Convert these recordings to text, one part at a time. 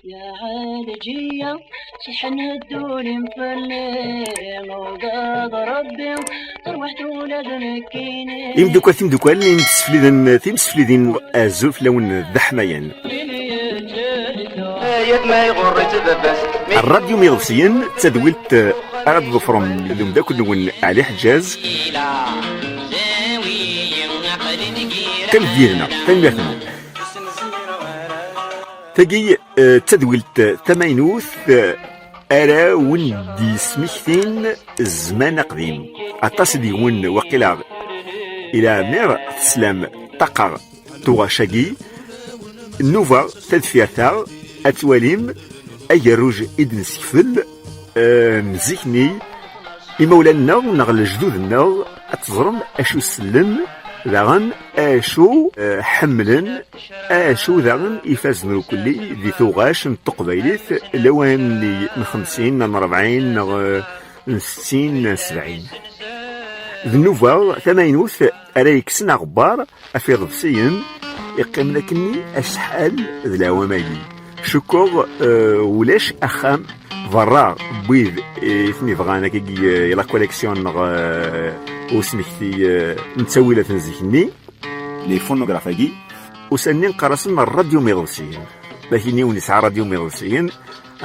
يا عالجية شحن هدولي مفلي وقاد ربي تروحت ولاد مكيني يمدوكا تيمدوكا اللي تيمسفليدين الزلف لون الدحميان ما يغر تببس الراديو ميغسيين تدويلت أراد ظفرم اليوم دا كنون علي حجاز تمديرنا تنبيرنا تاقي تدويلت ثمانوث أرا وندي سميكتين الزمان قديم أطاس ديون وقيلا إلى مير تسلام تقر توغاشاقي نوفا تدفيرتا أتواليم أي روج إدن سيفل مزيكني إمولانا نغل جدودنا أتظرم أشو سلم ذاغن أشو حملا أشو ذاغن إفازن كلي ذي ثوغاش نتقبيليث لوان لي من 50 من 40 من 60 70 ذنوفا ثمانوث أريكسن أغبار أفي ضبسيين يقيم لكني أشحال ذلا ومالي شكر ولاش أخام فرار بيض إثني فغانا كي لا كوليكسيون وسميكتي نتسوي تنزيكني لي فونوغرافاكي وسني نقرصن الراديو ميغوسيين لكني ونسعى راديو ميغوسيين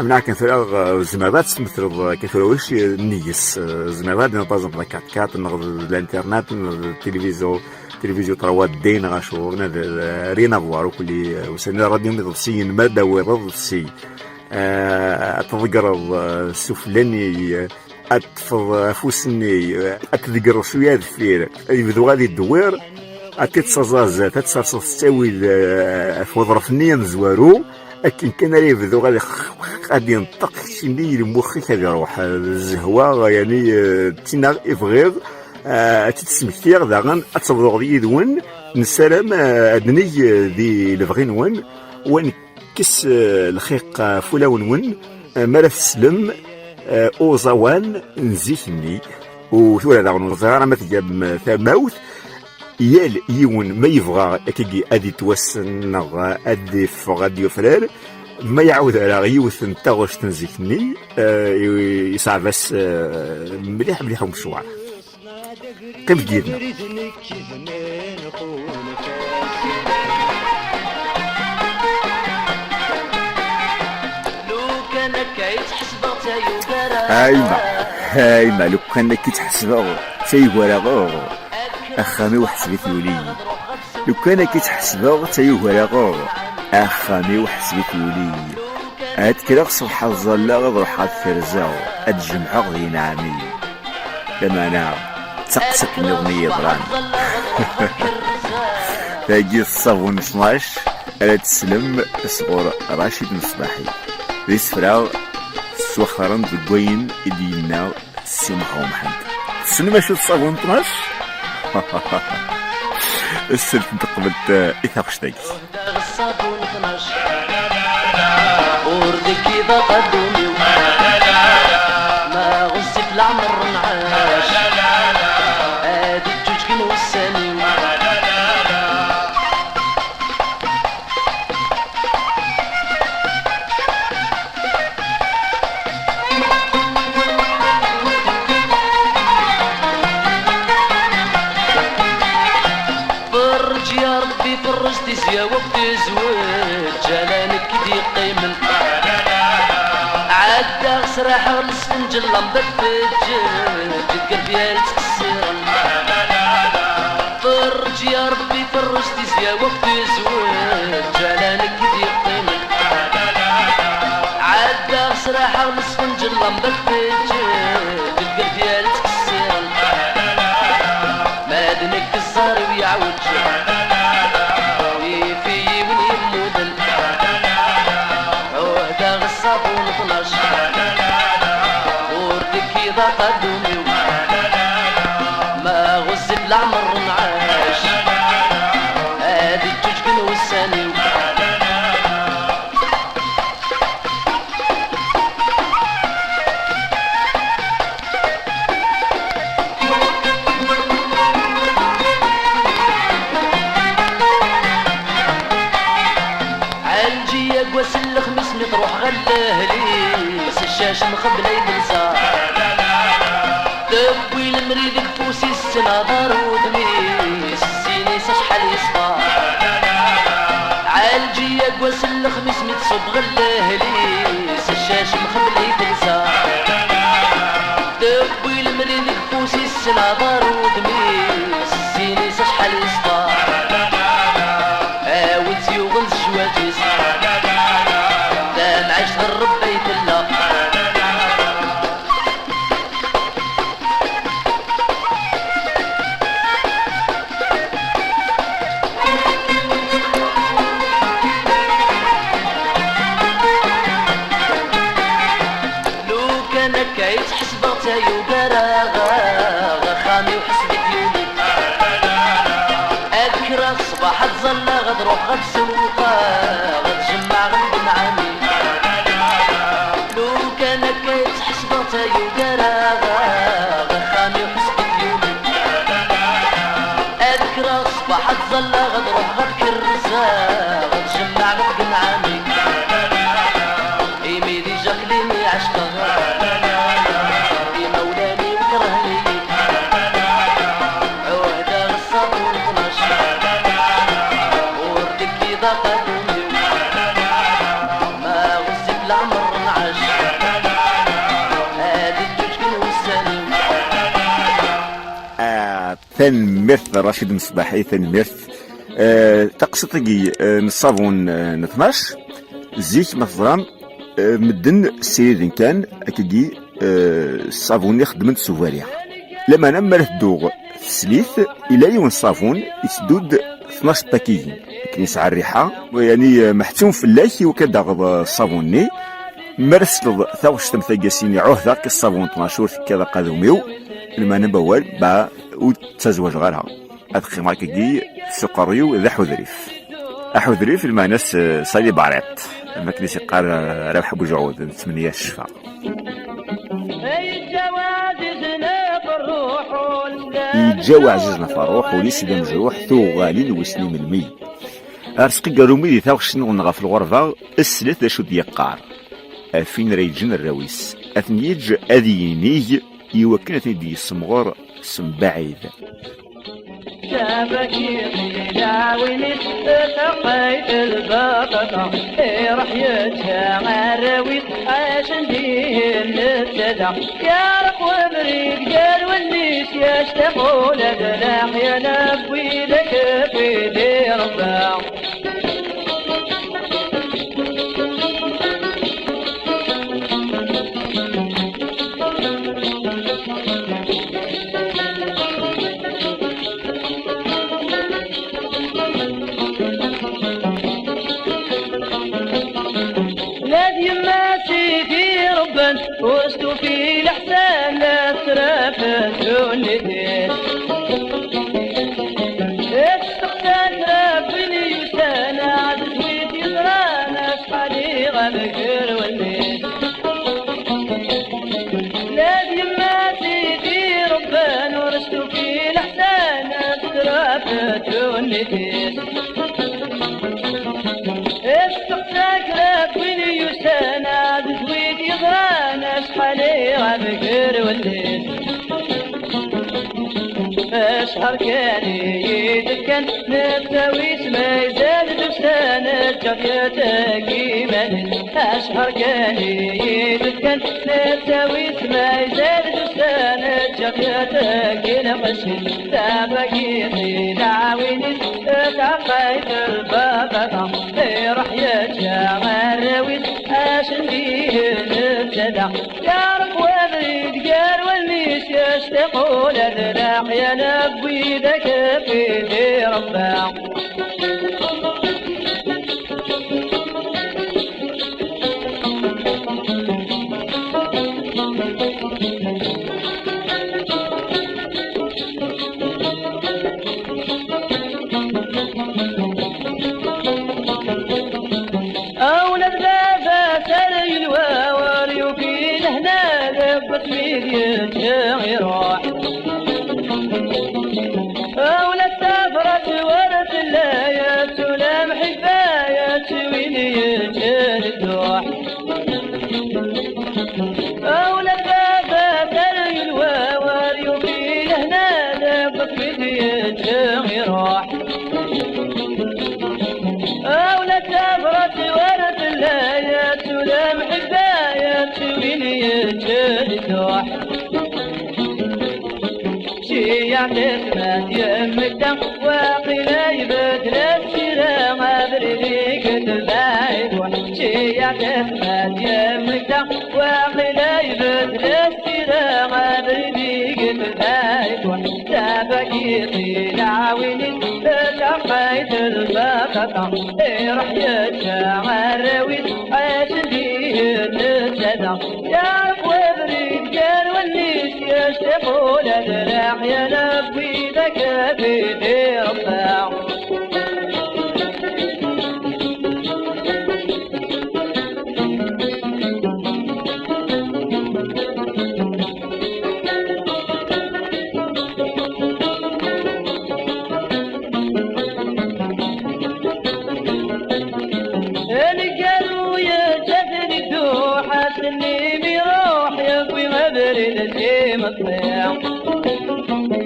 أمنا كنثرى زمادات مثل كنثروش نيس زمادات نطازم كات كات نغض الانترنت التلفزيون ترواد دين غاشور رينا فوارو كلي وسني راديو ميغوسيين مادة وضفسي أتذكر السفلاني أتفض فوسني أتذكر شوية الفير يبدو غادي الدوير أتتصازاز تتصرص تساوي فوضرفني مزوارو لكن كان لي يبدو غادي ينطق شني المخي كان يروح الزهوة يعني تينا إفغير تتسمكتير داغن أتصبغ ذي دون نسلام أدني ذي لفغينون وين كس الخيق فلاون ملف سلم اوزوان نزيكني وثورة داغن وزارة ما تجاب ثماوث يال يون ما يبغى كي ادي توسن ادي غادي يفرار ما يعود على يوث نتاغش تنزيكني يصعب بس مليح مليح ومشروع كيف جيتنا هايما لو كان كي تحسبه تيغورا اخامي وحسبت لولي لو كان كي تحسبه تيغورا اخامي وحسبت لولي هاد كلا صبح الظل غروح الثرزا هاد جمعه غادي نعمي لما انا تسقسك الاغنيه ضران تاجي الصابون 12 على تسلم صغور راشد مصباحي ذي سفراو سوخرا بقوين إدينا سمحو محمد سنما شو الصابون 12 السلف انتقبلت إثاقش تاكي الصابون 12 وردك إذا قدومي ما غزت العمر نعاش هادي الجوج كنو السنين فرجتي زيا وقت زواج جلالك دي قيمن عاد سراح السفنج اللمبة تفجر قلبي تكسر فرج يا ربي فرجتي زيا وقت زواج جلالك دي قيمن عاد سراح السفنج اللمبة تفجر قلبي تكسر ما دنك الزهر ويعوج الصابون 12 وردك إذا قدومي ما غزت العمر نعاش هادي الجوج كنو الساني عالجي يقوى سلخ مسمي تروح غلهليس الشاش مخبل يدلسا دبوي المريد كفوسي السناظر ودميس السينيس شحال يصفى عالجية قواس الخميس متصب غلهليس الشاش مخبل يدلسا دبوي المريد كفوسي السناظر ودميس السينيس شحال يصفى ولتي وغنز الشواجيس لا نعيش غير بيت الله لو كان كايت حسبتها يوكراغا خامي وحسبت يولي أذكر صباح تظل غتروح غتسوقا غتجمع غنبن عامي لو كان كايت حسبتها يوكراغا خامي وحسبت يولي أذكر صباح تظل غتروح غتكرزا غتجمع غنبن عامي إيميدي جاكليني عشقها ثنمث رشيد مصباحي ثنمث تقصتقي نصابون نتماش زيك مثلا مدن السيد كان اكيدي الصابون يخدم سوفاريا لما نمر الدوغ السليث الى يوم الصابون يسدود 12 باكيين كنيسة الريحة ويعني محتوم في اللاكي وكدا الصابوني مرسل ثاوش تمثاقاسيني عوه ذاك الصابون 12 كذا قادوميو لما نبوال با وتزوج غيرها ادخي ماركي سقريو ذا حذريف حذريف لما ناس صايلي باريط ما كنيسي قال ربح بجعود نتمنى الشفاء يتجاوى عزيزنا فروح وليس دا مجروح ثو غالي وسنين المي ارسقي قالوا دي ثاو شنو نغا في الغرفة السلات ذا شو ديقار فين ريجن الراويس اثنيج اذينيج يوكل دي السمغور سمبعيد شابكي داويني تقيت البطاطا راح يتشاع الراويس عشان ديه نبتدع يا رقوة مريد قال والنيس يشتاقون بلاح يا نبوي لك في دي رباع وستو في الحسان اسرافت ولدين استقتات ربني يسان عدد ويت يزران شحالي غمكر والليل لازم ما سيدي ربان ورستو في الحسان اسرافت ولدين استقتات ربني يسان عدد ويت يزران شحالي غمكر والليل أشهر كان يدكن نتاويس ما يزال دستان الجفيتك إيمان أشهر كان يدكن نتاويس ما يزال دستان الجفيتك نقشن تابقيتي دعويني تعقيت البابا راح يتشاع الراويس عشان ديه نبتدع يا رب وذريد قال والميس يشتقون الذراع يا نبوي ذاك في دي رباع يروح أولى السفرة ورث اللايات ولمح الفايات وين يجري تروح يتشددوح شيع تسمات يمتا واقلا يبدل السيرة غابريك تبايد شيع تسمات يمتا واقلا يبدل السيرة غابريك تبايد سابقي طيل عويني تقايد البقطة راح يتشعر ويد عاش بيه السدا يا وبريد قال والنيس يشتقوا لدراح يا نبي ذاك في دير الطاع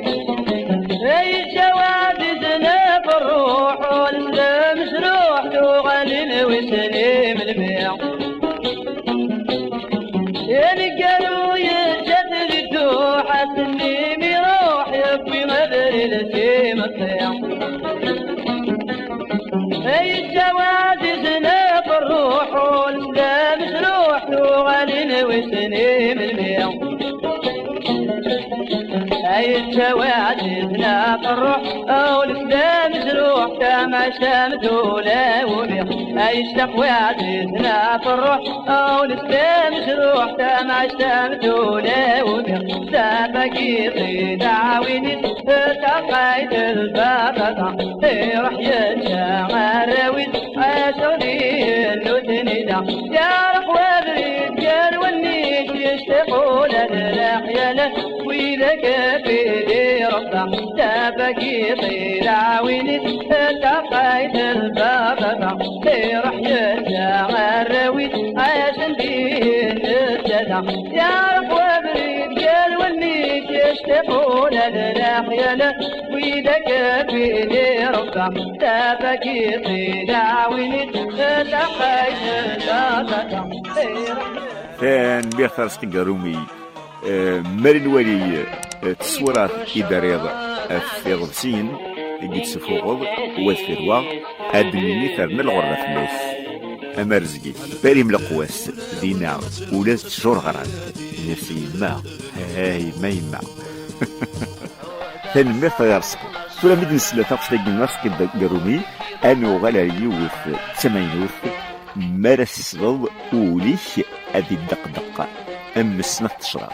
اي جوادزنا بالروح والسلام شروح تغني وسليم البيع يعني قالوا يا جدل الدوحة سليم يروح يبوي مدري لسيم الطيع اي جوادزنا بالروح والسلام شروح تغني وسليم البيع اي التوادثنا بالروح او الاسلام جروح كما شامدولا وبيع اي التوادثنا بالروح او الاسلام جروح كما شامدولا وبيع سابقي طيد عويني تقايد البابا راح يتشعر ويد عاشوني النوتنيدا يا رخوة بريد قال والنيش يشتقوا للرحيلة وإذا كفي ربع سابقي طير عويني تقايد البابا راح يتشعر ويد عاشن بيه السدا يا رخوة بريد قال والنيش يشتقوا للرحيلة وإذا كفي ربع سابقي طير عويني تقايد البابا كان بيختار سقرومي مرن ولي تصورات إداريض في غبسين قد سفوغض وثفروا أدميني ثرنا الغرة فلاس أمرزقي بريم لقواس دينا ولاد تشور غران نفسي ما هاي ما يما ثاني مير طيارسك سورة مدن سلطة فشتاق الناسك قرومي أنو غالا يوث تمينوث مارس الصغض وليش أدي الدقدقة أم السنة تشرب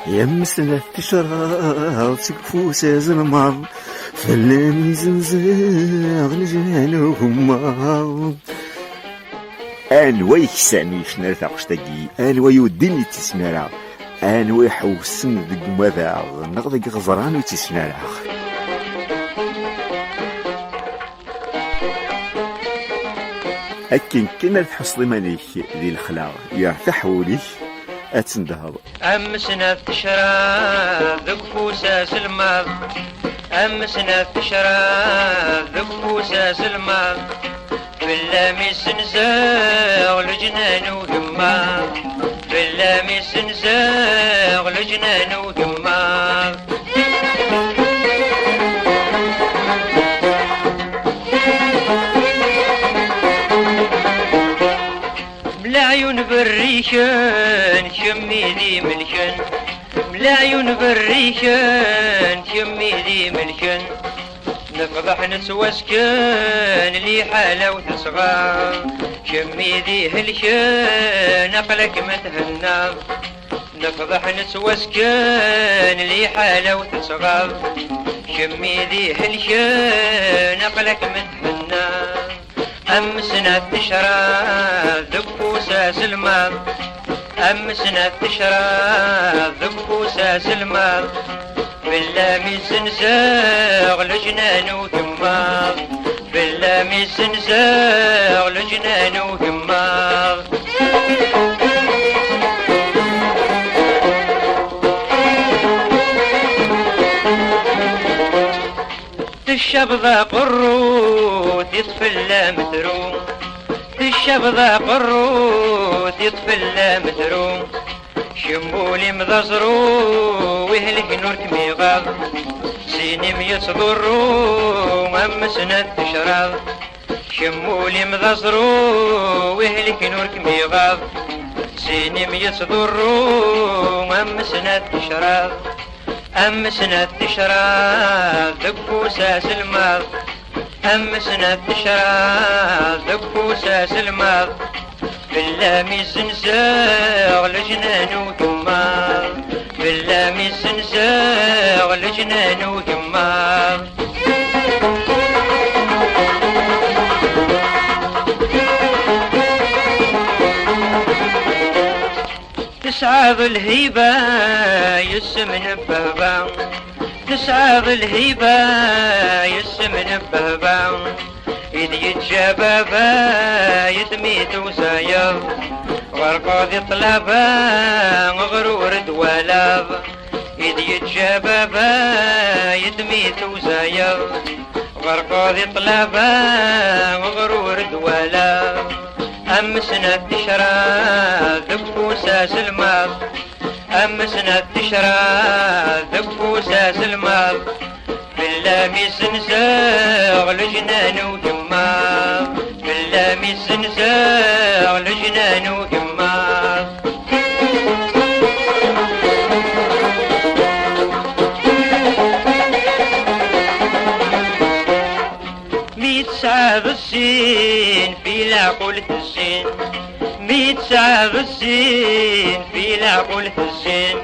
يا مسنة تشرب سكفوس زنمار فلاني زنزاغ لجانوهما أنوي كسامي شنر تاقشتاقي أنوي وديني تسمارا أنوي حوسن دق ماذا نغضي غزران وتسمارا أكن كنا تحصل مانيك ذي الخلاق يرتاح وليك أتندهض أم سنة تشرب ذك فوساس الماء أم سنة تشرب ذك فوساس الماء باللامس نزاغ لجنان وهما باللامس نزاغ لجنان وهما ملاعيون بالريشان شمي ذي ملكن ملاعيون بالريشان شمي ذي ملكن نفضح نسوسكن لي حالة وتصغى شمي ذي هلشان أقلك متهنى نفضح نسوسكن لي حالة وتصغى شمي ذي هلشان أقلك متهنى أم سنة تشرب ذكوساس الماء أم سنة تشرب ذكوساس الماء باللامس نزاغ لجنان وثمار باللامس نزاغ لجنان وثمار الشبضة قروت يطفل لا متروم الشبضة قروت يطفل لا متروم شمولي مضزرو ويهلك نور كميغاض سيني ميتصدرو ممسنا تشراب شمولي مضزرو ويهلك نور كميغاض سيني ميتصدرو ممسنا تشراب أمسنا تشراب دقو ساس الماض أمسنا تشراب دقو ساس الماض باللامي الزنزاغ لجنان وكمار باللامي الزنزاغ لجنان وكمار تسعى بالهيبة يسمن بهبا تسعى بالهيبة يسمن بهبا إذ يتجابابا يتميت وزايا غرقاض طلابا غرور دوالاب إذ يتجابابا يتميت وزايا غرقاض طلابا غرور دوالاب أمسنا تشرى ذبو ساس الماض أمسنا تشرى ذبو ساس الماض باللامي سنزاغ لجنان وجمار باللامي سنزاغ لجنان وجمار ميت ساعة الزين في العقول الزين ميت ساعة الزين في العقول الزين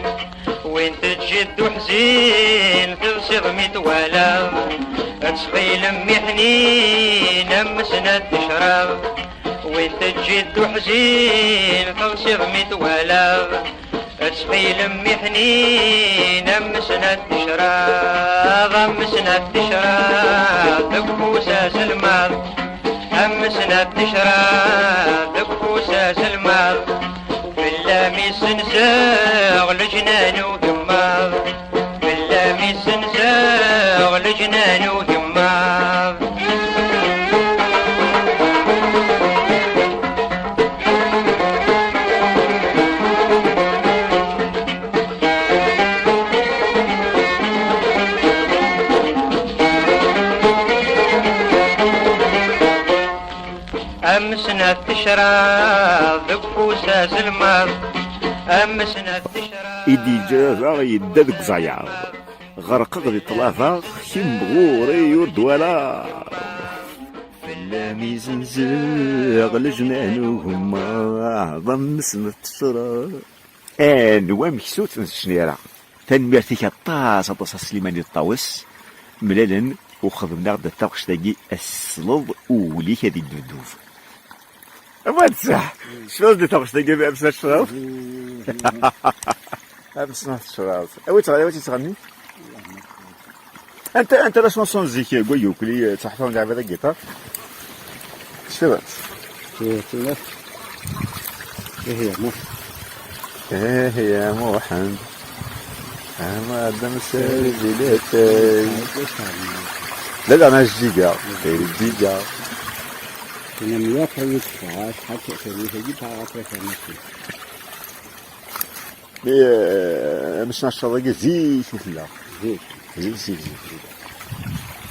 وين تجد حزين تغصب متوالا تصفيل امي حنين امسنا تشرب وين تجد حزين تغصب متوالا تصفيل امي حنين امسنا تشرب امسنا تشرب دبو ساس الماض امسنا تشرب دبو ساس الماض باللامي سنزاغ لجنان وجمار باللامي سنزاغ لجنان وجمار أمسنا تشرب دبو ساس الماض أمسنا تشرب إدي جافا يددك زايا غرق غدي طلافا شمبغوري يردوالا فلامي زنزاغ لجنانهم ضم سنة الشرا نوا مكسوت نشنيرا تنميرتك الطاس سليماني الطاوس ملالا وخدمنا غدا التاقش تاقي السلوض وليك هادي الدبدوف أما تصح شلون دي تاقش تاقي بأمسنا الشراف أمسنا الشراف أوي تغني انت لا شونسون زيك قويوك لي تحفون لعبة الجيتار شباب ايه يا موحد اما دم سالي بلاتي لا انا الجيجا الجيجا كنا مياك يدفع حتى تجيبها عطرة مش نشرب زي شوف لا زي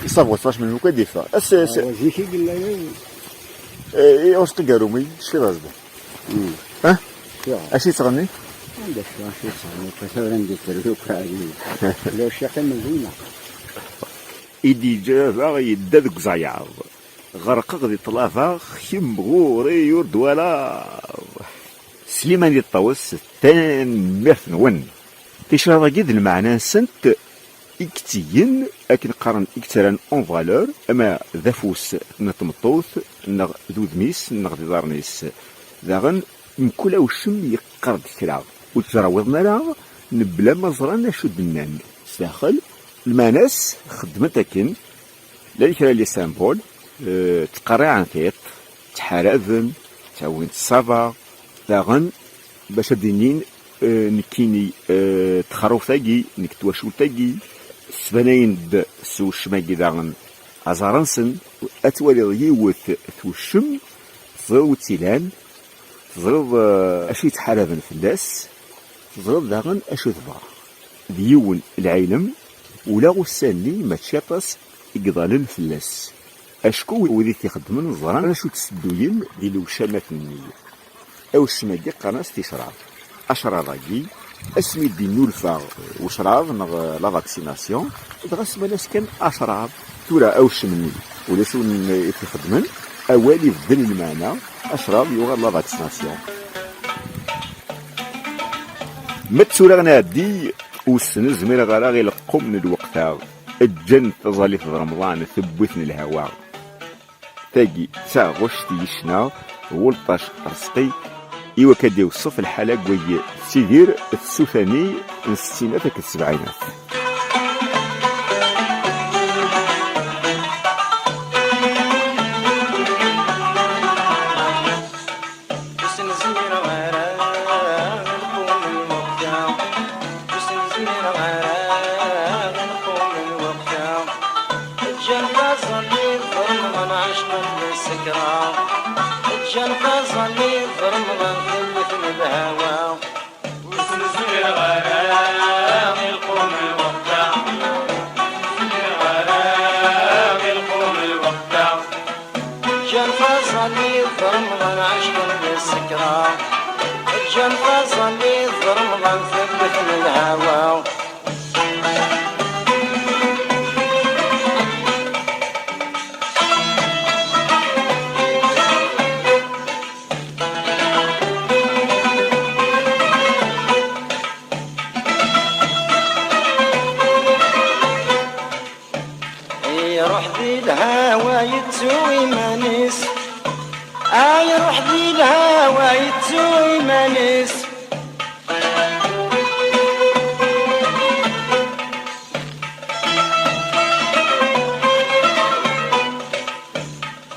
يصابوا فاش من وكا ديفا زي شي قال ايه واش تقارومي شلي غازبو ها اشي تغني عندك شي صاني كثر عندي تريوك هذه لو شيخ مزينة إدي جافا يددك زايا غرق غدي طلافا خيمبغوري يردوالا سليماني الطاوس تان ميرث نون تيشرا قيد المعنى سنت إكتيين أكن قارن إكتران أون فالور أما ذافوس نتمطوث نغ ذوذميس نغ دارنيس ذاغن من كل وشم يقرد كرا وتراوضنا لا نبلا مزران شد النان ساخل الماناس خدمت أكن لالكرا لي سامبول تقري عن ثيط تحرذن تاوين الصافا ذاغن باش دينين نكيني تخروف تاقي نكتواشول تاقي سبناين د سو الشماقي داغن ازارنسن اتوالي يوث توشم تزرو تيلان تزرو اشي تحرذن فلاس تضرب داغن أشو تبغى ديون العلم ولا غساني ما تشاطس يقضالن فلاس أشكو وذي تخدمن زران أشو تسدوين دي الوشامات النية أو السماقي قناص تشراب أشراباكي اسمي دي نولفا وشراب نغ لا فاكسيناسيون دغاس مالاس كان أشراب تورا أو شمني ولا شو يتخدمن أوالي بدل المعنى أشراب يوغا لا فاكسيناسيون متسورة غنادي وسن زميل غراغي لقم من الوقت الجن تظلي في رمضان ثبتني الهواء تاقي تا غشتي يشنا ولطاش رزقي إوا كدي وصف الحلق وي سيدير السوفاني من الستينات السبعينات يروح ذي الهوى يتسوي مانيس يروح ذي الهوى يتسوي مانيس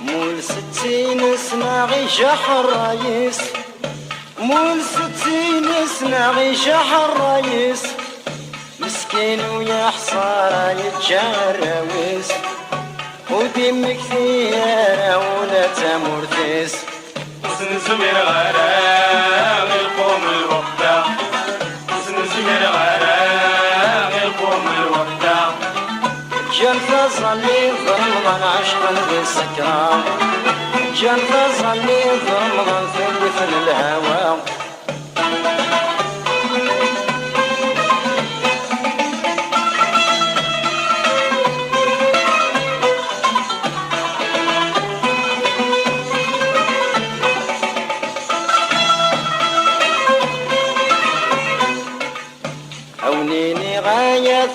مول 60 سنة غيشح الرايس مول 60 سنة غيشح الرايس مسكين ويا حصارى يتجروس ودمك ثيارة ولا تمرتس حسن زمير غرام القوم الوقتا حسن زمير غرام القوم الوقتا جان فظلي ظلمضان عشقا بالسكرة جان فظلي ظلمضان في الهوى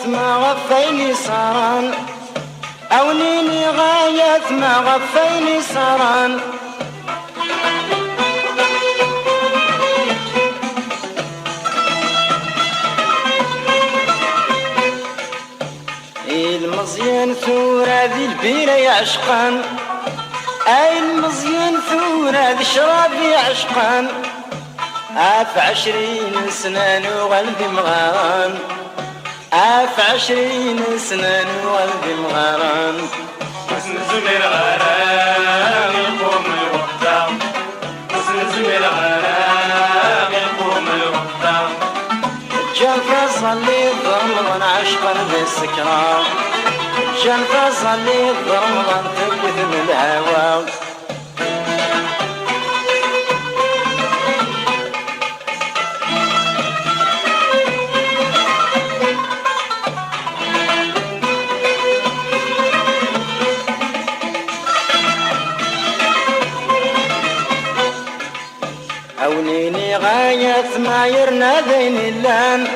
ما غفيني صاران أونيني غاية ما غفيني صاران المزيان ثورة ذي البيرة يعشقان المزيان ثورة ذي شراب يعشقان 20 سنة وقلبي مغاران 20 سنة وقلبي مغاران حسن زمير غرام القوم الوقتا حسن زمير غرام القوم الوقتا جان فصلي ضرمضان عشقا بالسكرة جان فصلي ضرمضان ثبت من الهوى أونيني غاية ما يرنا ذين اللان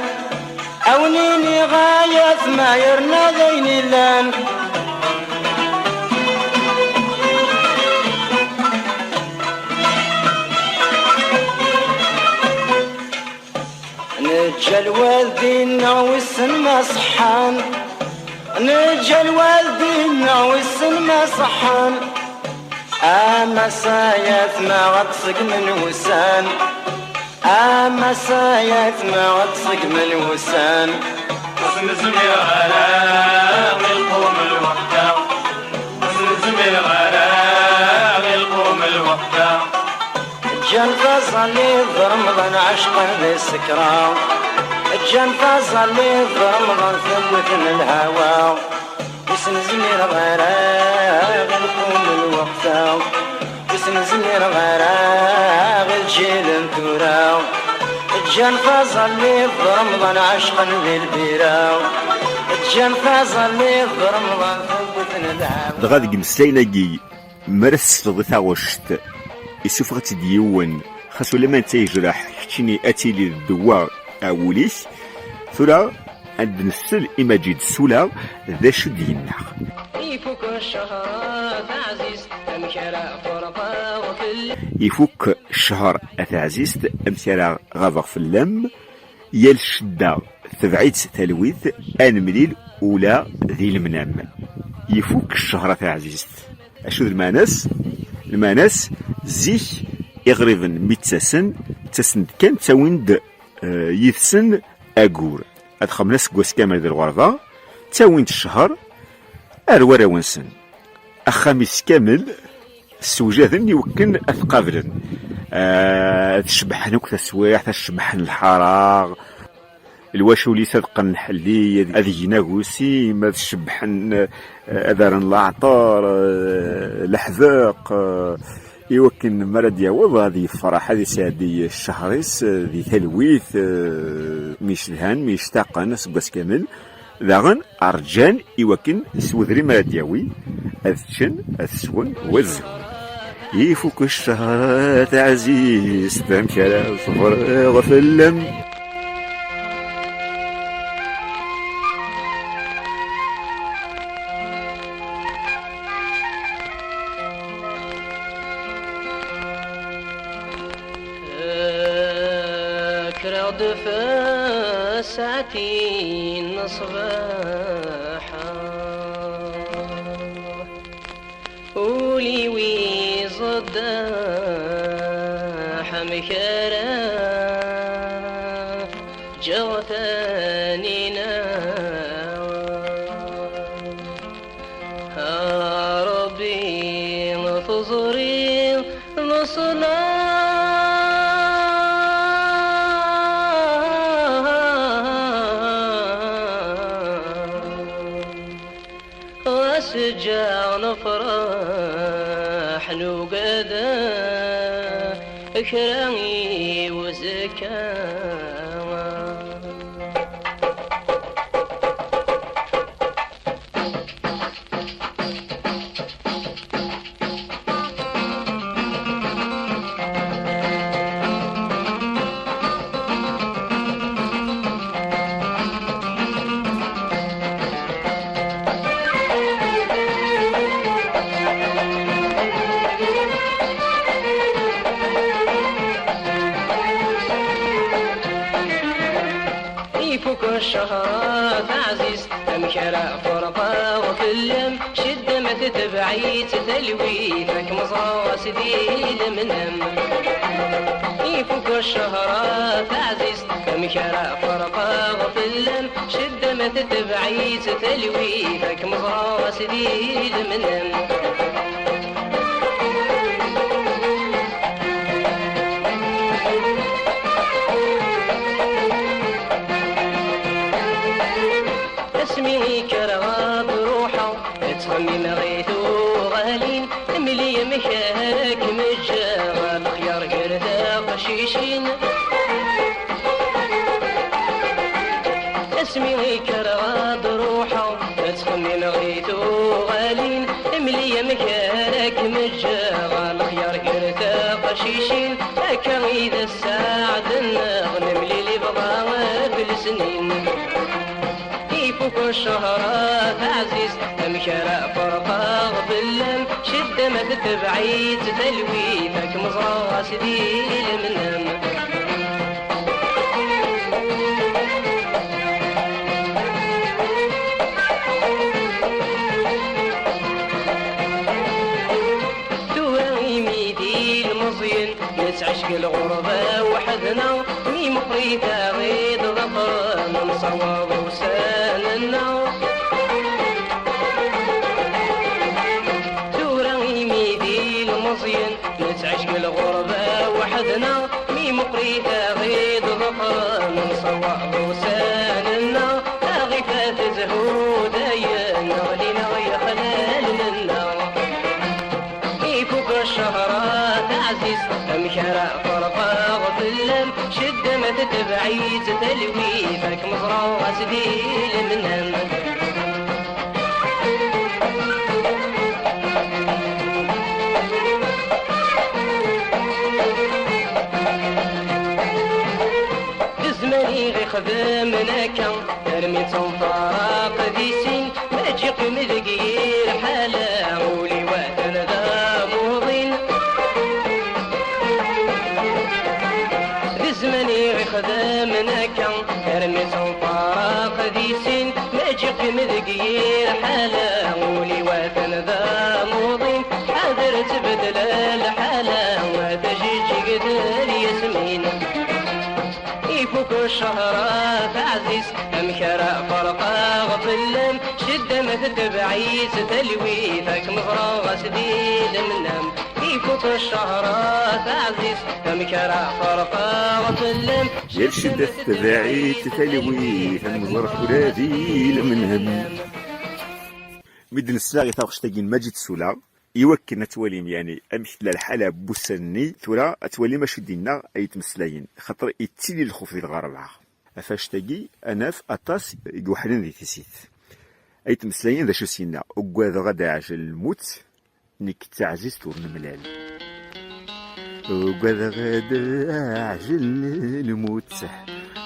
أونيني غاية ما يرنا ذين اللان نجل والدينا والسن ما صحان نجل والدينا والسن ما صحان مسايات ما غتصق من وسان مسايات ما غتصق من وسان حسن زمير غرام القوم الوقتا حسن زمير غرام القوم الوقتا جان فصلي ضرمضان عشقا بالسكرة الجن فازلي برمضان ثبتنا الهوى وسن زمير غراغ نكون الوقتا وسن زمير غراغ الجيل انتورا الجن فازلي برمضان عشقا للبيرا الجن فازلي برمضان ثبتنا الهوى دغاد قمسلينا مرس ضيثا وشت يسوفغت ديون خاصو لما تيجرح حتيني اتيلي الدواء اوليس ثورا عند نسل إماجيد سولا ذا شد ينح يفك الشهر عزيز أمشارع فرقا وكل يفك الشهر أتعزيز أمشارع غافق في اللم يال شدة تبعيد تلويث أنمليل أولى ذي المنام يفك الشهر أتعزيز أشو الماناس زيك إغريفن ميتساسن تسند كان تاويند يثسن أقور أدخل ناس قوس كامل ذي الغرفة تاوينت الشهر أروارا ونسن أخاميس كامل السوجاذن يوكن أثقابلن تشبحن وكتا السواح تشبحن الحراغ الواشولي صدقا نحلي هذه ناغوسي ما تشبحن أذارن الأعطار الأحذاق يوكن مرد يوض هذه الفرح هذه سادي الشهريس ذي تلويث ميشلهان ميشتاقن سباس كامل ذاغن أرجان يوكن سوذري مرد يوي أذشن أذسون وزن يفك الشهر عزيز تمشى صفر غفلم كرد فساتين صباحا ولي ويصداح مكرا جوثاني ربي نفظري نصلا واسجع نفرح نوقدا اكرامي وزكاوى يفك الشهر عزيز أمشارع فرقا وكلم شدة ما تتبعي تتلوي فك مصاص دي المنم يفك الشهر عزيز أمشارع فرقا وكلم شدة ما تتبعي تتلوي فك مصاص دي المنم اسمي كرغاب روحه تصمم غيثو غالين ملي مشاهرك مجاغ الخيار قردا قشيشين اسمي كرغاب روحه تصمم غيثو غالين ملي مشاهرك مجاغ الخيار قردا قشيشين هكا إذا الساعد النغنم لي بغاوة في السنين يفك الشهر عزيز أمشارع فرقا غفلم شدة ما تتبعي تتلوي فك مصراس دي المنم توهي ميدي المصين نتعشق الغربة وحدنا مي مقريتا غيد غفر من صواب وساننا توراي ميدي المصين نتعشق الغربة وحدنا مي مقريتا غيد غفر من صواب وساننا غطلم شد ما تتبعيز تلوي فاك مزرعة غسديل منهم زماني غي خدم ناكا ترمي تنطاق دي سين ما تجيق مذقير حالا ولي واتن ذا موضين زماني غي خدم ناكا ترمي تنطاق دي سين ما تجيق مذقير حالا ولي واتن ذا موضين حاضر تبدل الحالا وتجيجي قدر يسمين يفوك الشهرات عزيز مكرا فرقا غطلم شد ما تتبعيز تلوي ذاك مغرى غسديد منهم يفوك الشهرات عزيز مكرا فرقا غطلم غير شدة تباعي تتلوي المزرق ولادي منهم مدن الساغي تاغشتاقين ماجد سولا يوكلنا تواليم يعني امثل الحاله بوسني ثورا توالي ما شدينا اي تمسلاين خاطر يتيلي الخوف ديال الغربعه افاش تاقي انا في اطاس يوحلن ذي تيسيت اي تمسلاين ذا شو سينا وكواذ غدا عجل الموت نيك تعزيز تورن ملال وكواذ غدا عجل الموت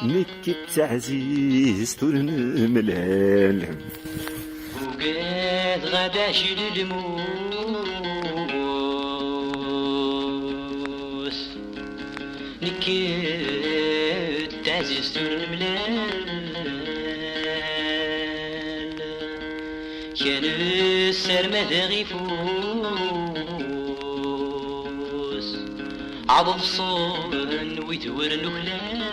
نيك تعزيز تورن ملال وقاد غدا شيل الموس نكيت تعزيز تور الملال كان السر ماذا غيفوس عضب صون ويدور النخلال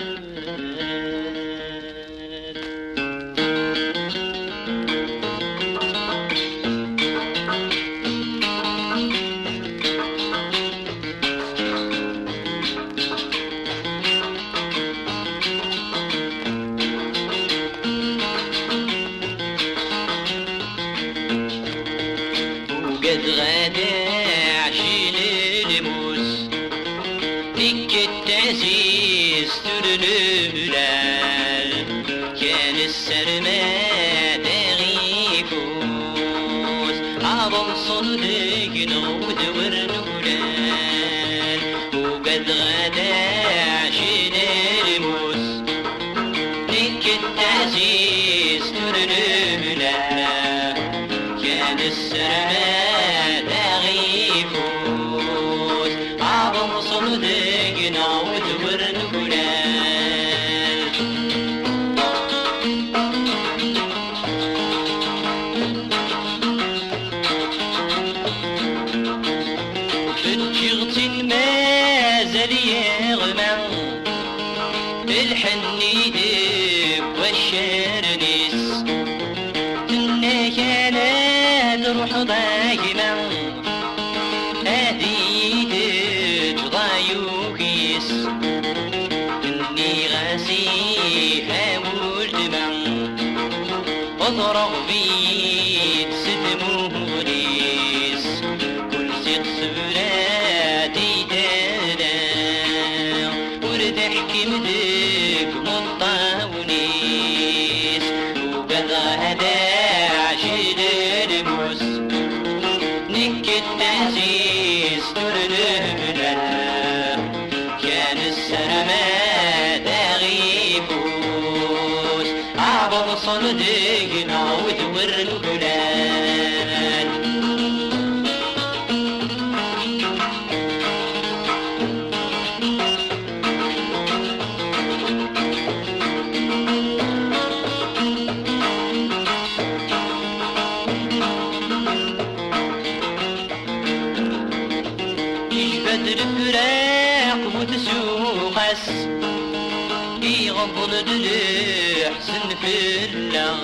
وقد غدا عشيل الموس ديك التعزيز ترنولال كان السرماد غيفوس عظم صدق نود ورنولال وقد غدا عشيل الموس ديك التعزيز ترنولال كان السرماد غيفوس عظم صدق نود ورنولال فجغت ما زال يغمى الحني دب والشرنس روح ضايمة هديت ضايوكيس إني غاسيها والدمع واضرب بيد ستموريس كل ست صبراتي تانا وردحك مدك مطاونيس وبدا هدا عشيد الموس نك التعزيز ترنمنا كان السرماد غيفوس عبر صندقنا ودور البلاد الفراق وتسوقس يغضل الحسن في الله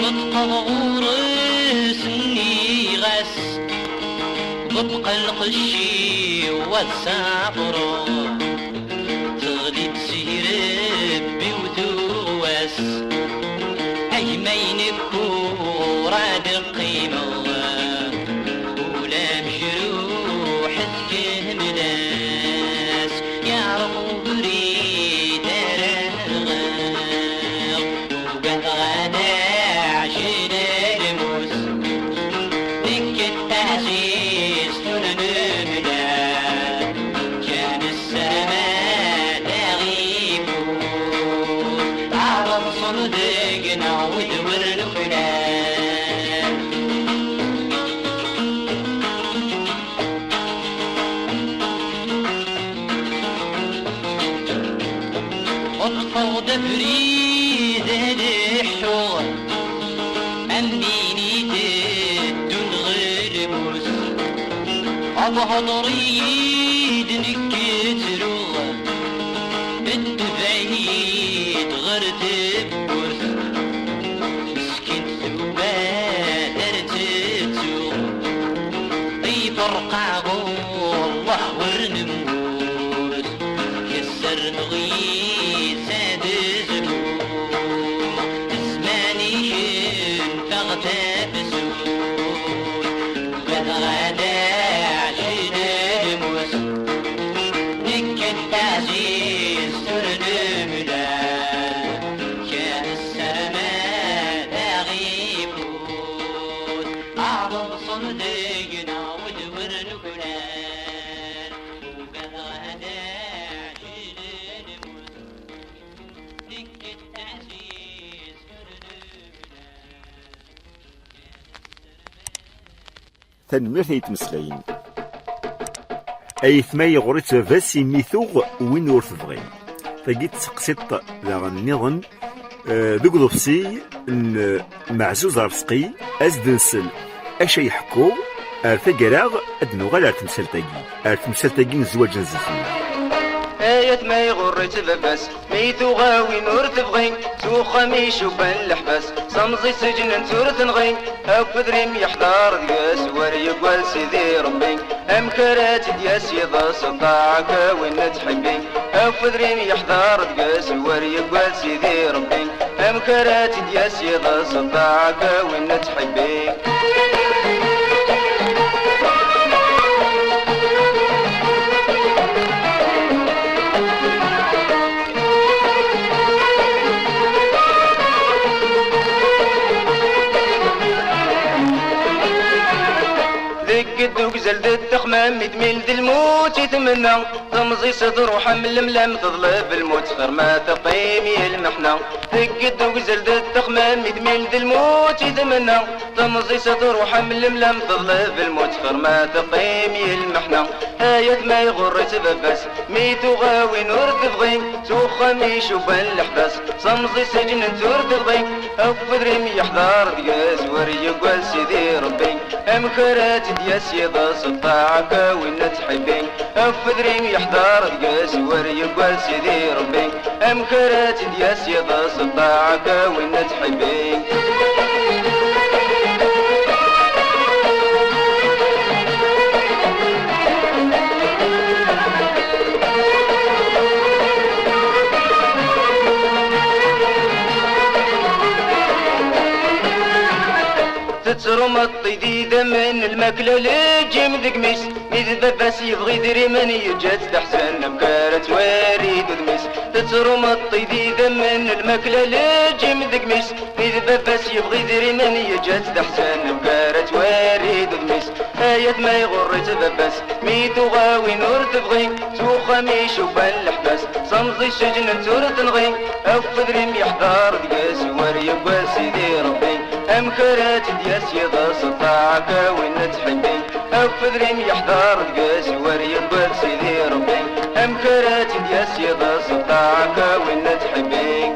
مطقى غورس غس ضبق القشي والسافرة تغلي تسير بوتوس أيمين كوراد القيمة ولا مجروح تكمل ناس يعرف اطفو دفريد الحور أميني تدون غير موس أظهر يد نكترو التبعيد غير تبورس مسكين ثوبات ارتبتو يفرقع الله ورنموس يسر نغيث سادسلو اسماني فاغتاب سود قد غدا عشد الموس نكت عزيز ترنمنا كان السلامات غيبوت أعظم صندقنا ودور نكلان وقد غدا عشد الموس نكت عزيز ترنمنا تنمير يتمسلين أي ثما يغريت فاسي ميثوغ وين ور تبغي فجيت سقسيت ذا النظن دوك ضفسي معزوز رفسقي أزدنسل أشي يحكو ارتقراغ أدنو غالا ارتمسلتاقي نزواج نزفين آيات ما يغرت ببس ميتو غاوي نور تبغي سوخا ميشو بالحبس صمزي سجن نتور تنغي أفدريم يحضر دياس وري يقوال سيدي ربي أمكرات دياس يضا سطاعك وين تحبي أفدريم يحضر دياس وري يقوال سيدي ربي أمكرات دياس يضا سطاعك وين تحبي قدوك زلد التخمام مدميل الموت يتمنى تمزي صدر وحمل ملام تظلب الموت خير ما تقيمي المحنة قدوك زلد التخمام مدميل الموت يتمنى تمزي صدر وحمل ملام تظلب الموت خير ما تقيمي المحنة آيات ما يغر تببس ميتو غاوي نور تبغي سوخا ميشوف الحبس صمزي سجن نتور تبغي أفدريم يحضر دياس وري يقوال سيدي ربي أمكرات دياس يضا سطاعك وين تحبي أفدريم يحضر دياس وري يقوال سيدي ربي أمكرات دياس يضا سطاعك وين تحبي تترم الطيديدة من الماكلة لجيم ذي قميس إذا بس يبغي يدري من يجات تحسن مكارة واريد ودميس تترم الطيديدة من الماكلة لجيم ذي قميس إذا بس يبغي يدري من يجات تحسن مكارة واريد ودميس آيات ما يغر تببس ميتو غاوي نور تبغي سوخا ميشوف الحبس صمزي الشجن نتور تنغي أفدريم يحضر دياس وريق سيدي ربي أمكرات دياس يضا سطاعك وين تحبي أفدريم يحضر دياس وريق سيدي ربي أمكرات دياس يضا سطاعك وين تحبي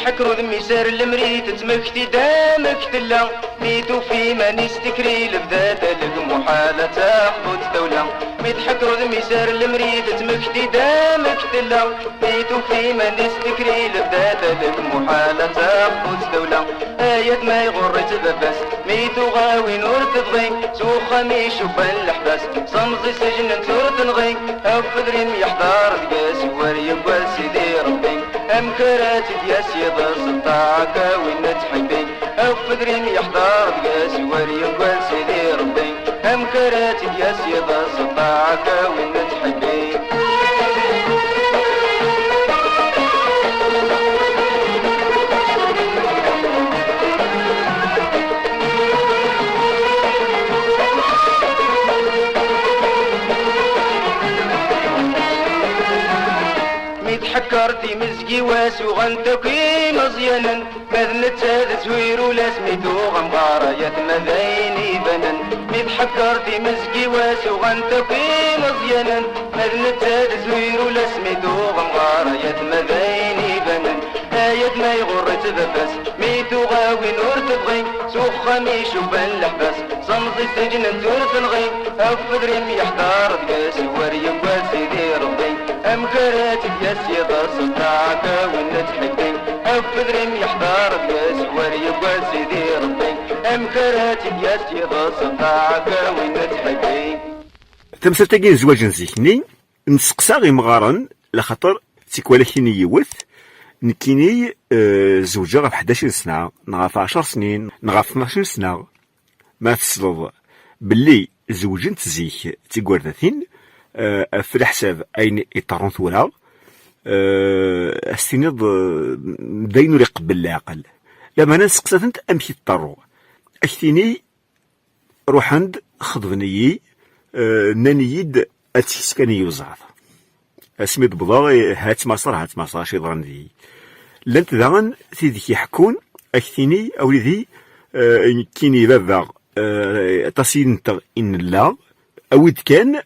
حكرو ذمي سار المريت تمكتي دامك تلا ميتو في من يستكري لبدات لك محالة تاخذ دولة ميت حكرو ذمي سار المريت تمكتي دامك تلا ميتو في من يستكري لبدات لك محالة تاخذ دولة آيات ما يغر تببس ميتو غاوي نور تبغي سوخا ميشوف الحبس صمزي سجن نتور تنغي أفدريم يحضر دياس وريق سيدي ربي أمكرات دياس يضا سطاعك وين تحبي أفدريم يحضر دياس وريق سيدي ربي أمكرات دياس يضا سطاعك وين تحبي تحكرتي مزقي واسو غنتكي مزيانا ماذن تاد زوير ولا سميتو غمغارة يتما ذيني بنن متحكرتي مزقي واسو غنتكي مزيانا ماذن تاد زوير ولا سميتو غمغارة يتما ذيني بنن آيات ما يغر تبفس ميتو غاوي نور تبغي سوخة ميشو بان لحبس صمت السجن نزور تلغي أفضل ريم يحضر دقاس وريم وسيدي ربي أمكراتي ياس يضر سطاعك ونتحكي أفضل ريم يحضر دقاس وريم وسيدي ربي أمكراتي ياس يضر سطاعك ونتحكي. تمثلتاكين زواج نزيكني نسقسا غي مغارن لخاطر تيكوالا كيني يوث نكيني زوجة غا 11 سنة نغا في 10 سنين نغا في 12 سنة ما تسلط باللي زوجنت زيك تيكورداثين في الحساب اين يطرون ثورا استناد داينو يقبل العقل لما نسقسات امشي يضطروا اشتيني روح عند خضبني نانيد اتسكاني يوزعض اسميد بضاغي هات مصر شي ضرن ذي لانت ذاغن تيديك يحكون اكثيني اوليدي كيني بابا تصينت ان لا اود كان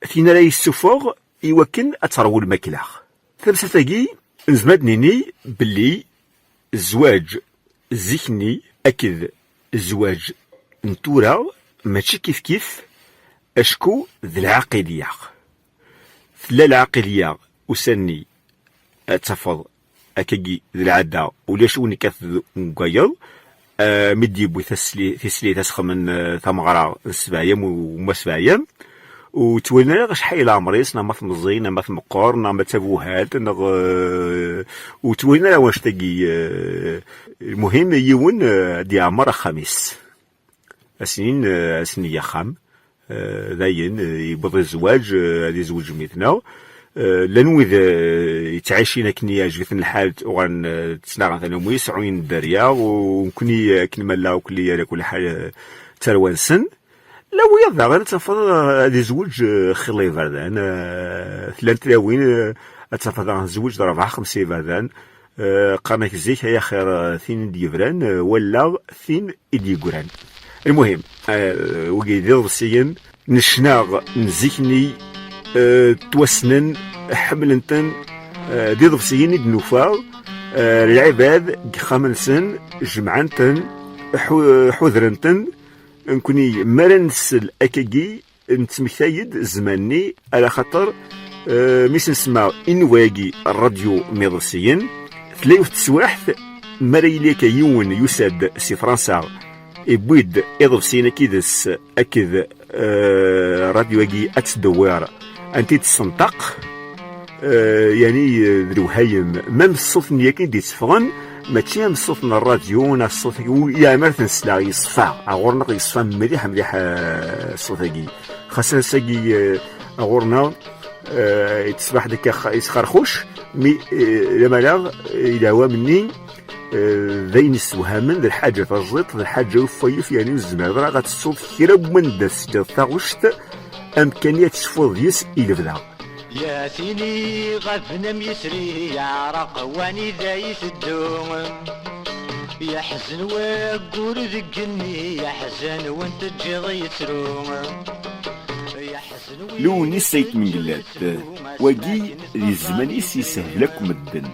فينا لا يسفوغ يوكن اترو الماكله ثمثتاكي نزمدنيني باللي الزواج زيكني اكد الزواج نتورا ماشي كيف اشكو ذي العقليه لا العقليه وسني اتفض اكاكي ذي العاده ولا شوني كث نقايض مدي بو ثسلي تسخمن ثمغرا 7 ايام وما 7 ايام وتولنا غاش حي العمريس ما مزين ما مقور ما تبوهات وتولنا واش تاقي المهم يون دي عمر خميس سنين يا خام ذاين يبغي الزواج هذه زوج ميتنا لانو اذا يتعايشين كني جويت الحال وغن تسناغ مثلا ويسعين الدريا وكني كنملا وكلي كل حاجه تروان سن لو يضع غير تفضل هذه زوج خلي فردان 3 لاوين تفضل زوج 4 5 فردان قرنك زيك هي خير ثين ديفران ولا ثين ديغوران. المهم وقيدي ضسيين نشناغ نزيكني توسنن حملنتن دي ضفسيين دنوفا العباد خامنسن جمعنتن حذرنتن نكوني مرنسل اكاكي نتمكتايد زماني على خاطر ميس نسمع انواجي الراديو ميضسيين 3 تسواحت مريليك يون يساد سي فرنسا يبويد اضفسينا كيدس اكد راديو اكي اتدوار انتي تسنطق يعني الوهايم مام الصوت نياكي دي تفغن ماشي الصوت الراديو نا الصوت يا مرثن سلا يصفى غورنا يصفى مليح الصوت كي خاصنا ساكي غورنا تصبح ديك يسخرخوش مي لما لا الى هو مني ذين السوهامن ذا الحاجه تزيط ذا الحاجه وفيف يعني الزمان راه غتصوت كيرا من داس تاغوشت امكانيه تشفوض يس الى يا سيني غفنا ميسري يعرق واني ذايس الدوم يا حزن وقور ذقني يا حزن وانت تجي يسروم لو نسيت من قلات واقي للزمان يسهلكم الدن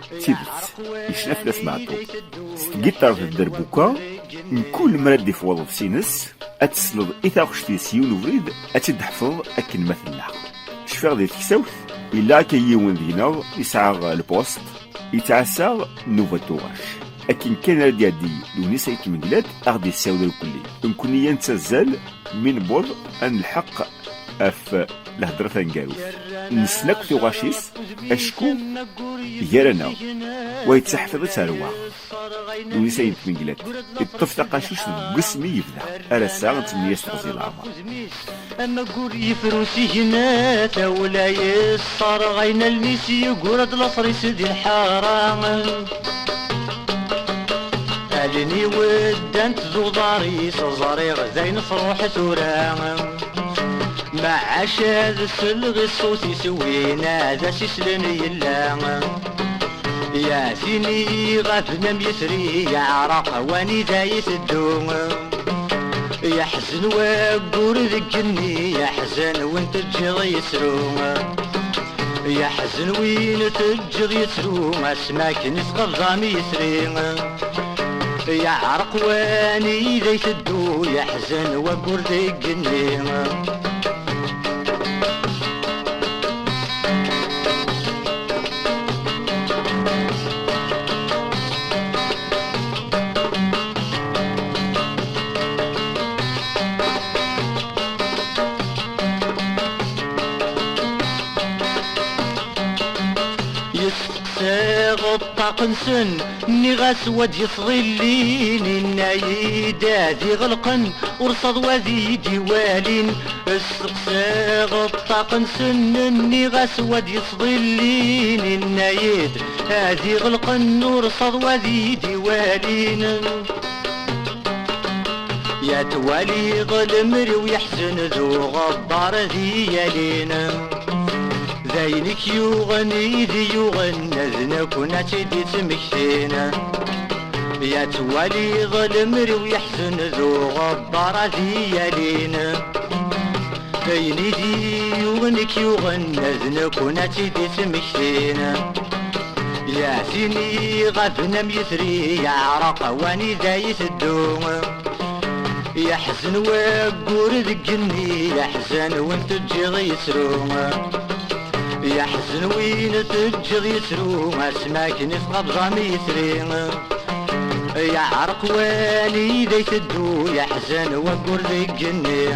تيبت يشنف لا سمعتو ستقيتر في الدربوكا كل مرة في وظف سينس اتسلض اذا خشتي سيون وفريد اتدحفظ اكن مثلنا شفاغ دي تكساوث إلا كيون دينا يسعى البوست يتعسى نوفا توغاش أكن كان ردي لو نسيت من قلات أغدي الساودة الكلي نكون ينتزال من بور أن الحق أف لهدرة نقاوث نسلك توغاشيس أشكو يرانا ويتحفظ تاروا لو نسيت من قلات الطفل قاشوش قسمي يبدا ألا ساعة تمنياس تغزي العمر أما قوري فروسي جنات ولا يصار غينا الميسي يقول الأصري سيدي الحرام ألني ودانت ذو ضاري صزاري غزين صروح سورام ما عاش هذا السلغ الصوت يسوينا ذا سيسلن يلا يا سيني غافنا ميسري يا عراق واني دايس الدوم يا حزن وقور ذكني يا حزن وانت تجغ يسرو يا حزن وين تجغ يسرو اسماك نسقف ضامي يسري يا عرق واني دايس الدو يا حزن وقور ذكني غطاق نسن ني غاسود يصغلين النايد هادي غلقن ورصد وذي ديوالين السقسا غطاق نسن ني غاسود يصغلين النايد هادي غلقن ورصد وذي ديوالين يا توالي غلمري ويحزن ذو غبار ذيالين ذينك يغني ذي يغنى كنا تدي تمكتينا يا توالي ظلمري ويحزن ذو غبار ذيالينا ذيني ذي يغنك يغنى كنا تدي تمكتينا يا سيني غفنا ميثري يا عرق واني دايس الدوم يا حزن وقور ذقني يا حزن وانت تجي يسروم يا حزن وين تجغ يسرو اسماك نسقى بضامي يسري يا عرق والي ذي تدو يا حزن وقور ذي الجني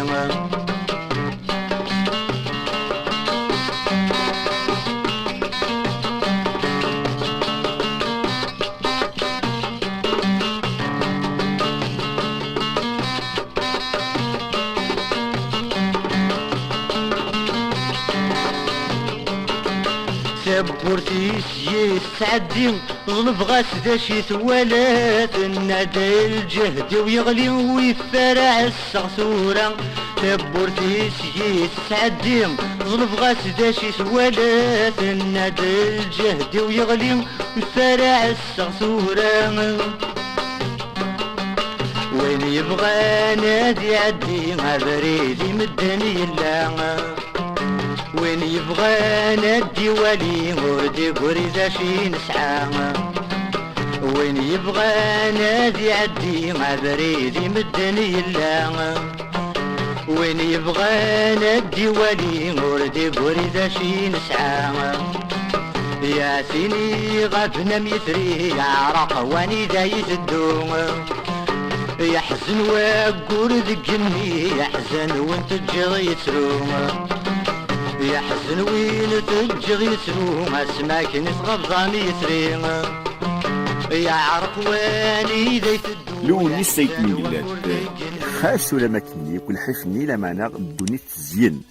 سبورتي سيس تعدي ظلف غاس داشي ثوالات الندى الجهد ويغلي ويفرع الصغسورة سبورتي سيس تعدي ظلف غاس داشي ثوالات الندى الجهد ويغلي ويفرع الصغسورة وين يبغى نادي عدي بريدي مدني الله وين يبغى ندي ولي وردي قريزة شي نسعى وين يبغى نادي عدي مع بريدي مدني الله وين يبغى ندي ولي وردي قريزة شي نسعى يا سيني غفنا ميثري يا عرق واني دايس الدوم يا حزن وقور ذقني يا حزن وانت تجي يسروم يا حزن وين تجغ يسرو اسماك نسغى بضامي يسري يا عرق واني ذي تدو لو نسيت من بلاد خاص ولا ماكني كل حفني لما انا الدنيا تزين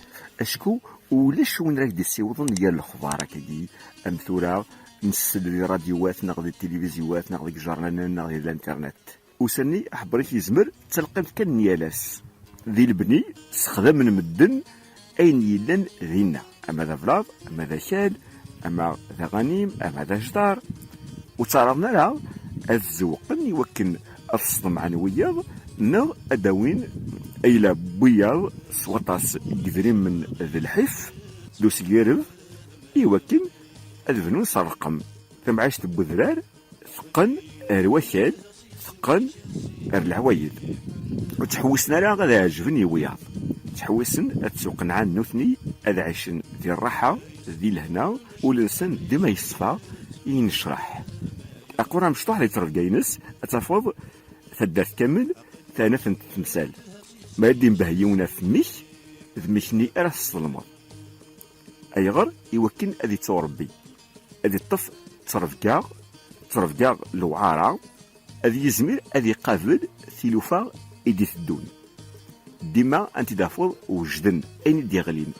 اشكو ولاش وين راك دي سيوضن ديال الاخبار كي امثوره نسل الراديوات ناخذ التلفزيونات ناخذ الجرنان ناخذ الانترنت وسني احبريك يزمر تلقيت كان نيالاس ذي البني استخدام من مدن أين يلن ذينا أما ذا فلاض أما ذا شال أما ذا غنيم أما ذا جدار وتعرضنا لها الزوقن يوكن الصدم عن وياض نغ أدوين أيلا بوياض سوطاس قدرين من ذي الحف دو سيارف يوكن أذفنون صرقم ثم عشت بوذرار ثقن الوشال ثقن العوايد وتحوسنا لها غدا عجبني وياض تحوسن اتسوقن عن نوثني ادعشن ذي الراحة ذي الهنا ولنسن ديما يصفى ينشرح اقرا مشطوح لي ترفقينس اتفوض ثدات كامل ثانث تمثال ما يدين بهيونا فميش ذمشني اراس الصلمض ايغر يوكن اذي توربي اذي الطف ترفقا لوعارة اذي يزمير اذي قابل ثيلوفا ايدي الدون ديما انت دافض وجدن اين ديغلين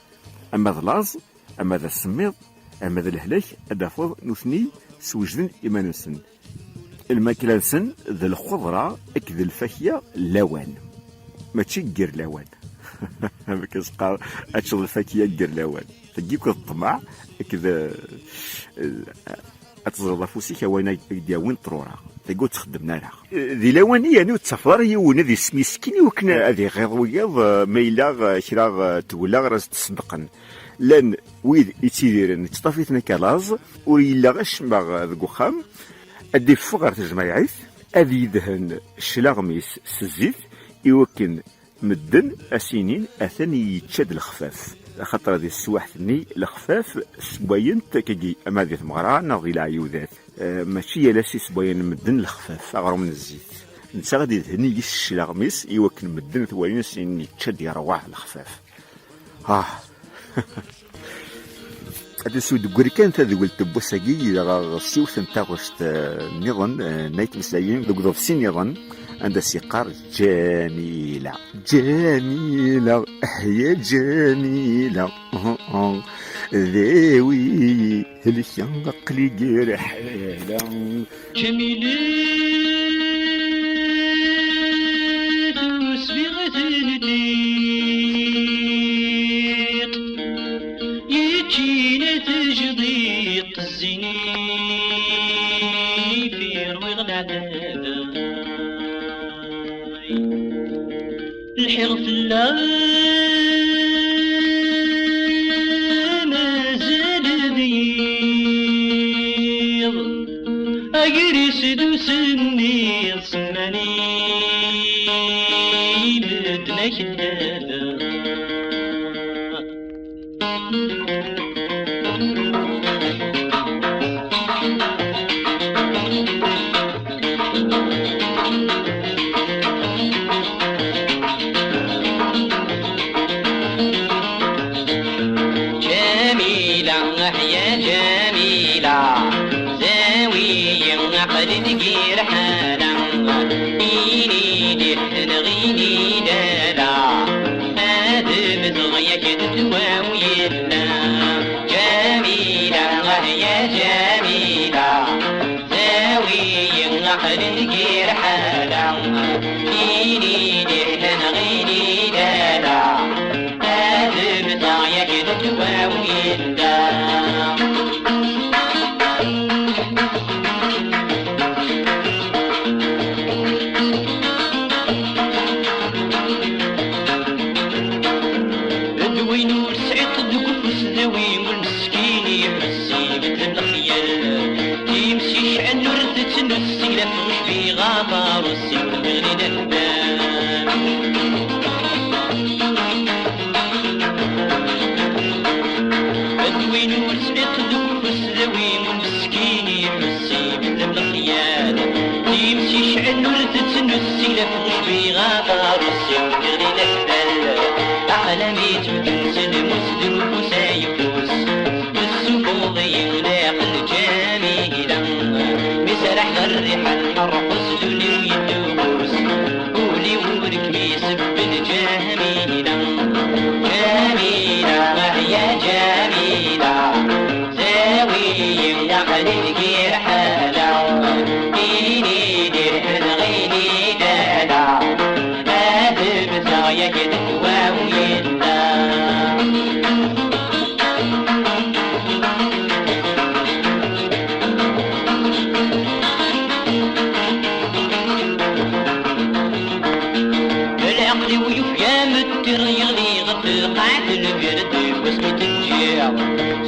اما ذا لاز اما ذا السميض اما ذا الهلاك دافض نثني سوجدن ايمانسن الماكلانسن ذا الخضرة اكذ الفاكهة لوان ما تشجر لوان كيسقى اتشغل الفاكيه ديال الاوان تجيك الطمع كذا اتزرد فوسيك وانا ديال وين طرورا تقول تخدمنا لها ذي لواني يعني وتسافر يونا ذي سميسكيني وكنا هذه غير وياض ميلا كرا تقول راس تصدقن لان ويد يتيديرن تطافيتنا كلاز ويلا غاش ما ذوك خام ادي فغر تجمعيت ادي يدهن الشلاغميس سزيت يوكن مدن اسينين اثني يتشد الخفاف خاطر هذه السواحتني الخفاف سباين كي اما ذي ثمغرا ناضي العيوذات ماشي لاسي سباين مدن الخفاف اغرو من الزيت نتا غادي يدهني الشلاغميس يوكن مدن ثوالين سنين يتشد يروح الخفاف هذا سود غوريكان تاع ذوك التبوساكي راه سيوث نتاع غشت نظن نايت مسايين ذوك ذوف سين نظن عندها سيقار جميلة جميلة يا جميلة ذاوي هلشان عقلي غير حالة جميلة صبيغة الديق يجينا تجديق الزيني في رويغ العداد الحرف لا مازال بيض أجري سدوسني صماني بدنا كدابة تدقير حالا إيني دحن غيني دالا آدم زغيك تدواويلا جميلة يا جميلة زاوي عقل تدقير حالا إيني دحن غيني دالا آدم زغيك تدواويلا غابر السير بغلد الباب الدوين وسعت ذوك السلوين والمسكين يحسي بذنب الخيال يمشي شعل ورثت نسي لفوش في غابر السير بغلد الباب أحلامي تنزل مسدن وسايفوس بالسفوض يلاق الجميلة مسرح الرحل حرقص دوني ويدوس قولي وركبي سب الجميلة جميلة يا جميلة زاوي عقل الغير حالة إيني درحن غيني دالا آدم زايا كدوا ويلا قاعد البرد واسمي تنجيع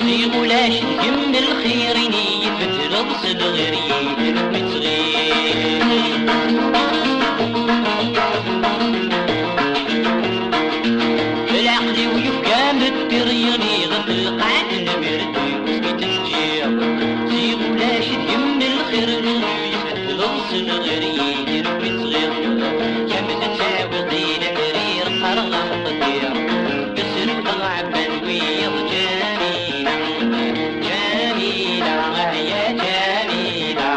صيغ ولاش نهم الخيرين يفترض صدغري متغير العقل ويبقى متريغني غفل قاعد البرد واسمي تنجيع صيغ ولاش نهم الخيرين يفترض صدغري متغير كم تتساوي طين مرير قرغم قدير عبن ويض جميلة جميلة يا جميلة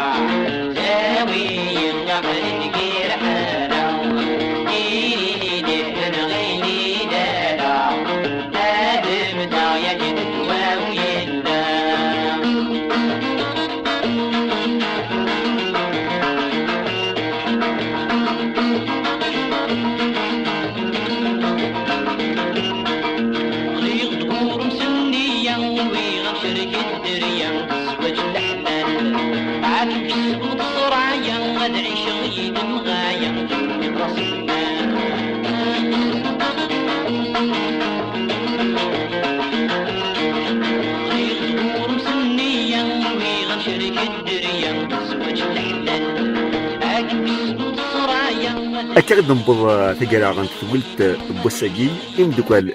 شريك الدريا زواج الحلال عاكب السبوط صرايا غاد عيش يدم غايا براس المال غير ظهور مسنية ويغن شريك الدريا زواج الحلال عاكب السبوط صرايا أكاد نبض تجارة غن تولت بوساقي تيمدوكال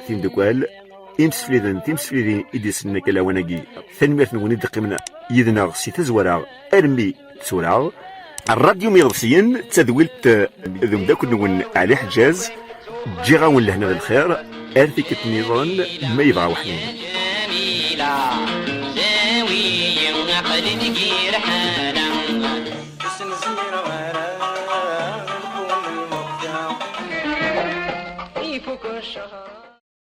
تيمسفليدين إديسنا كلاوناقي ثانميرت نوني دقيمنا يدنا سي تزورا أرمي تسورا الراديو ميغرسيين تدويلت ذم داك نون علي حجاز جيغاون لهنا الخير أرثك النظام ما يبغى وحدين جميلة زاوية وعقل تجي رحال